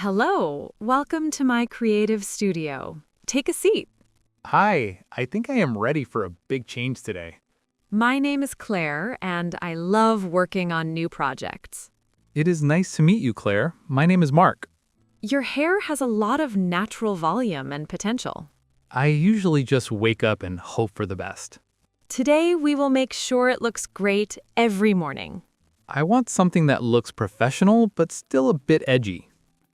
Hello, welcome to my creative studio. Take a seat. Hi, I think I am ready for a big change today. My name is Claire, and I love working on new projects. It is nice to meet you, Claire. My name is Mark. Your hair has a lot of natural volume and potential. I usually just wake up and hope for the best. Today, we will make sure it looks great every morning. I want something that looks professional but still a bit edgy.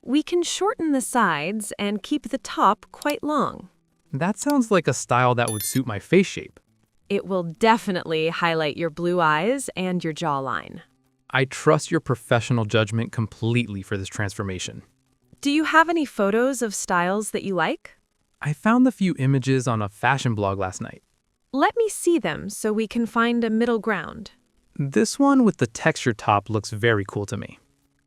We can shorten the sides and keep the top quite long. That sounds like a style that would suit my face shape. It will definitely highlight your blue eyes and your jawline. I trust your professional judgment completely for this transformation. Do you have any photos of styles that you like? I found a few images on a fashion blog last night. Let me see them so we can find a middle ground. This one with the texture top looks very cool to me.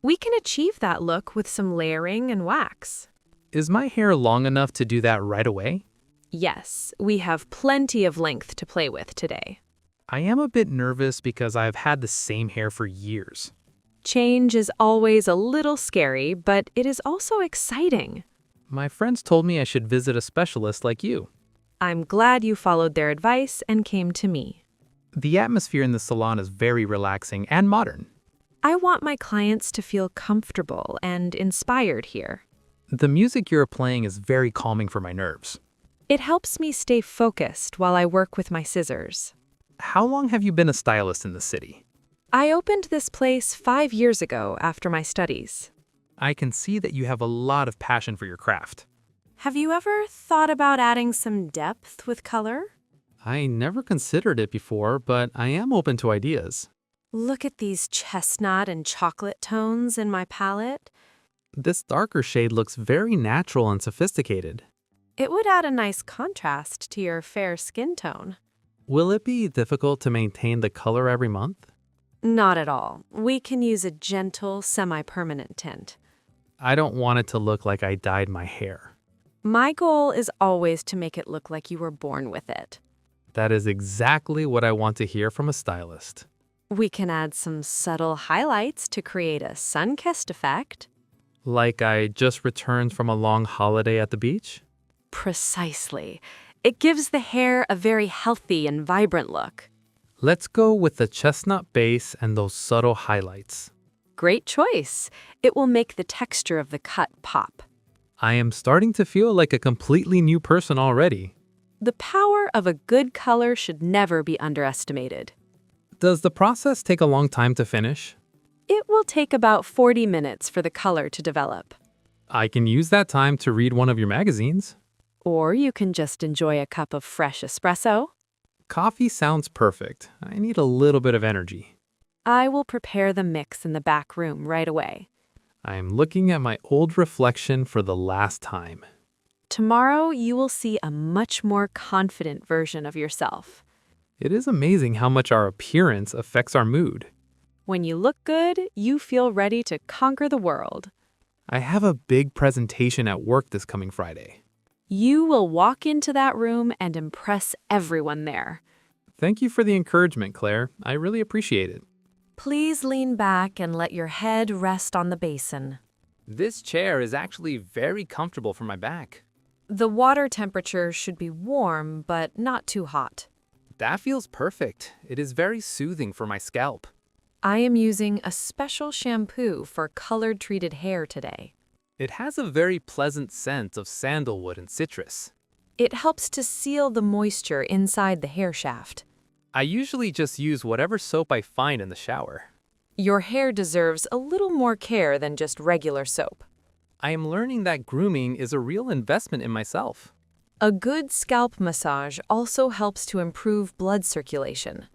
We can achieve that look with some layering and wax. Is my hair long enough to do that right away? Yes, we have plenty of length to play with today. I am a bit nervous because I have had the same hair for years. Change is always a little scary, but it is also exciting. My friends told me I should visit a specialist like you. I'm glad you followed their advice and came to me. The atmosphere in the salon is very relaxing and modern. I want my clients to feel comfortable and inspired here. The music you're playing is very calming for my nerves. It helps me stay focused while I work with my scissors. How long have you been a stylist in the city? I opened this place 5 years ago after my studies. I can see that you have a lot of passion for your craft. Have you ever thought about adding some depth with color? I never considered it before, but I am open to ideas. Look at these chestnut and chocolate tones in my palette. This darker shade looks very natural and sophisticated. It would add a nice contrast to your fair skin tone. Will it be difficult to maintain the color every month? Not at all. We can use a gentle, semi-permanent tint. I don't want it to look like I dyed my hair. My goal is always to make it look like you were born with it. That is exactly what I want to hear from a stylist. We can add some subtle highlights to create a sun-kissed effect. Like I just returned from a long holiday at the beach? Precisely. It gives the hair a very healthy and vibrant look. Let's go with the chestnut base and those subtle highlights. Great choice. It will make the texture of the cut pop. I am starting to feel like a completely new person already. The power of a good color should never be underestimated. Does the process take a long time to finish? It will take about 40 minutes for the color to develop. I can use that time to read one of your magazines. Or you can just enjoy a cup of fresh espresso. Coffee sounds perfect. I need a little bit of energy. I will prepare the mix in the back room right away. I am looking at my old reflection for the last time. Tomorrow, you will see a much more confident version of yourself. It is amazing how much our appearance affects our mood. When you look good, you feel ready to conquer the world. I have a big presentation at work this coming Friday. You will walk into that room and impress everyone there. Thank you for the encouragement, Claire. I really appreciate it. Please lean back and let your head rest on the basin. This chair is actually very comfortable for my back. The water temperature should be warm, but not too hot. That feels perfect. It is very soothing for my scalp. I am using a special shampoo for colored-treated hair today. It has a very pleasant scent of sandalwood and citrus. It helps to seal the moisture inside the hair shaft. I usually just use whatever soap I find in the shower. Your hair deserves a little more care than just regular soap. I am learning that grooming is a real investment in myself. A good scalp massage also helps to improve blood circulation.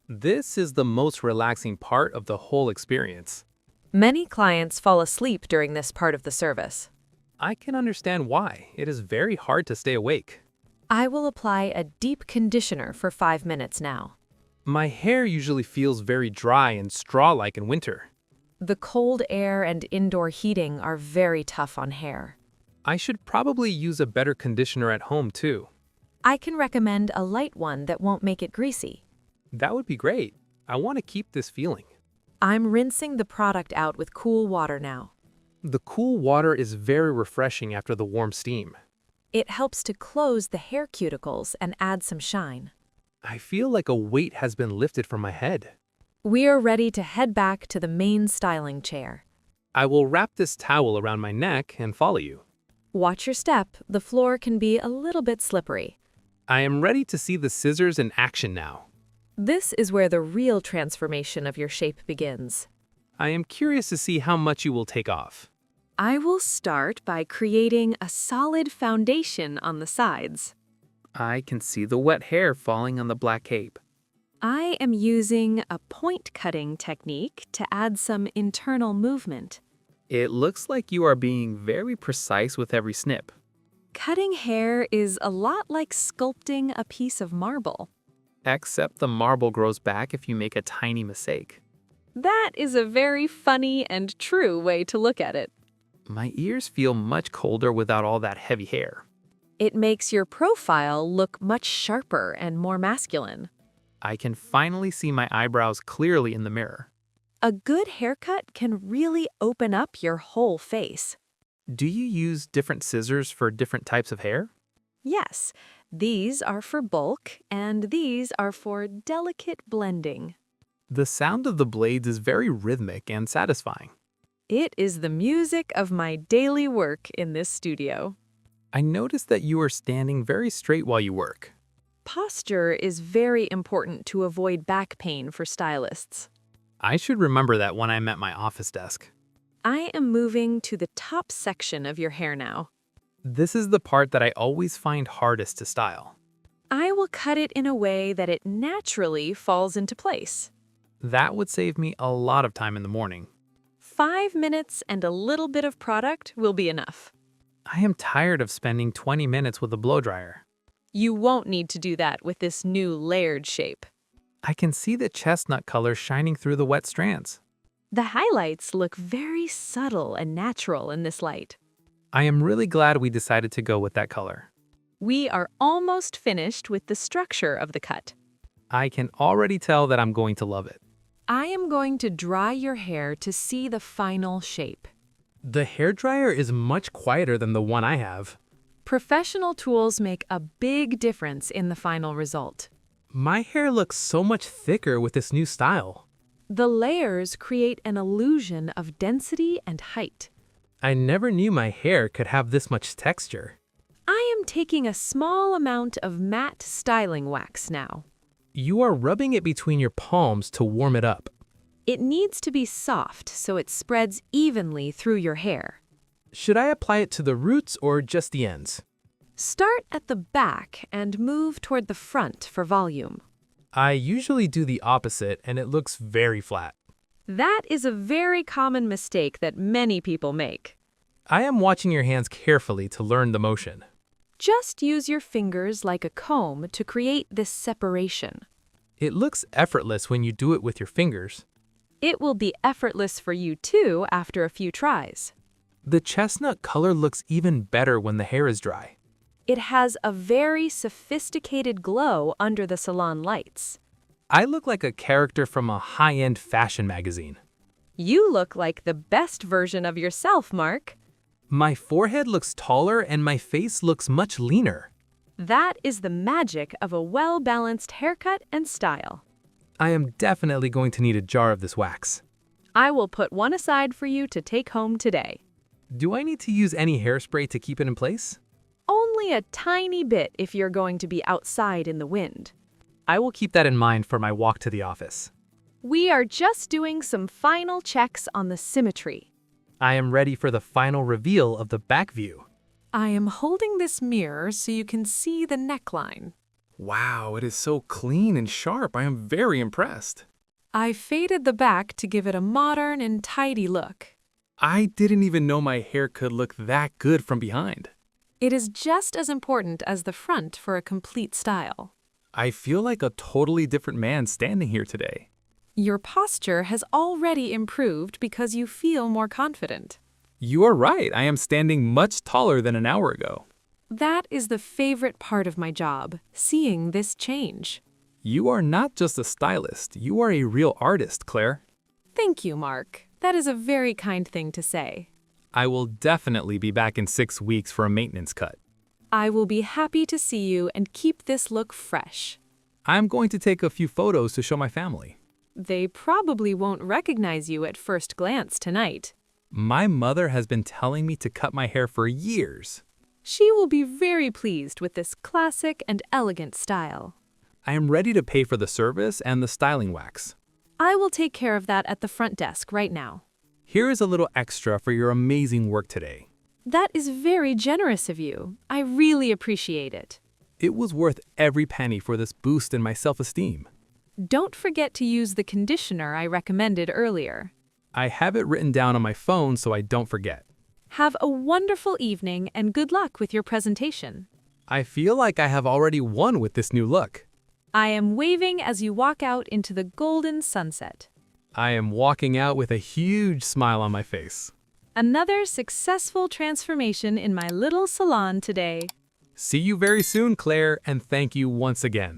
This is the most relaxing part of the whole experience. Many clients fall asleep during this part of the service. I can understand why. It is very hard to stay awake. I will apply a deep conditioner for 5 minutes now. My hair usually feels very dry and straw-like in winter. The cold air and indoor heating are very tough on hair. I should probably use a better conditioner at home too. I can recommend a light one that won't make it greasy. That would be great. I want to keep this feeling. I'm rinsing the product out with cool water now. The cool water is very refreshing after the warm steam. It helps to close the hair cuticles and add some shine. I feel like a weight has been lifted from my head. We are ready to head back to the main styling chair. I will wrap this towel around my neck and follow you. Watch your step, the floor can be a little bit slippery. I am ready to see the scissors in action now. This is where the real transformation of your shape begins. I am curious to see how much you will take off. I will start by creating a solid foundation on the sides. I can see the wet hair falling on the black cape. I am using a point cutting technique to add some internal movement. It looks like you are being very precise with every snip. Cutting hair is a lot like sculpting a piece of marble. Except the marble grows back if you make a tiny mistake. That is a very funny and true way to look at it. My ears feel much colder without all that heavy hair. It makes your profile look much sharper and more masculine. I can finally see my eyebrows clearly in the mirror. A good haircut can really open up your whole face. Do you use different scissors for different types of hair? Yes, these are for bulk and these are for delicate blending. The sound of the blades is very rhythmic and satisfying. It is the music of my daily work in this studio. I noticed that you are standing very straight while you work. Posture is very important to avoid back pain for stylists. I should remember that when I'm at my office desk. I am moving to the top section of your hair now. This is the part that I always find hardest to style. I will cut it in a way that it naturally falls into place. That would save me a lot of time in the morning. 5 minutes and a little bit of product will be enough. I am tired of spending 20 minutes with a blow dryer. You won't need to do that with this new layered shape. I can see the chestnut color shining through the wet strands. The highlights look very subtle and natural in this light. I am really glad we decided to go with that color. We are almost finished with the structure of the cut. I can already tell that I'm going to love it. I am going to dry your hair to see the final shape. The hairdryer is much quieter than the one I have. Professional tools make a big difference in the final result. My hair looks so much thicker with this new style. The layers create an illusion of density and height. I never knew my hair could have this much texture. I am taking a small amount of matte styling wax now. You are rubbing it between your palms to warm it up. It needs to be soft so it spreads evenly through your hair. Should I apply it to the roots or just the ends? Start at the back and move toward the front for volume. I usually do the opposite and it looks very flat. That is a very common mistake that many people make. I am watching your hands carefully to learn the motion. Just use your fingers like a comb to create this separation. It looks effortless when you do it with your fingers. It will be effortless for you too after a few tries. The chestnut color looks even better when the hair is dry. It has a very sophisticated glow under the salon lights. I look like a character from a high-end fashion magazine. You look like the best version of yourself, Mark. My forehead looks taller and my face looks much leaner. That is the magic of a well-balanced haircut and style. I am definitely going to need a jar of this wax. I will put one aside for you to take home today. Do I need to use any hairspray to keep it in place? Only a tiny bit if you're going to be outside in the wind. I will keep that in mind for my walk to the office. We are just doing some final checks on the symmetry. I am ready for the final reveal of the back view. I am holding this mirror so you can see the neckline. Wow, it is so clean and sharp. I am very impressed. I faded the back to give it a modern and tidy look. I didn't even know my hair could look that good from behind. It is just as important as the front for a complete style. I feel like a totally different man standing here today. Your posture has already improved because you feel more confident. You are right. I am standing much taller than an hour ago. That is the favorite part of my job, seeing this change. You are not just a stylist. You are a real artist, Claire. Thank you, Mark. That is a very kind thing to say. I will definitely be back in 6 weeks for a maintenance cut. I will be happy to see you and keep this look fresh. I'm going to take a few photos to show my family. They probably won't recognize you at first glance tonight. My mother has been telling me to cut my hair for years. She will be very pleased with this classic and elegant style. I am ready to pay for the service and the styling wax. I will take care of that at the front desk right now. Here is a little extra for your amazing work today. That is very generous of you. I really appreciate it. It was worth every penny for this boost in my self-esteem. Don't forget to use the conditioner I recommended earlier. I have it written down on my phone so I don't forget. Have a wonderful evening and good luck with your presentation. I feel like I have already won with this new look. I am waving as you walk out into the golden sunset. I am walking out with a huge smile on my face. Another successful transformation in my little salon today. See you very soon, Claire, and thank you once again.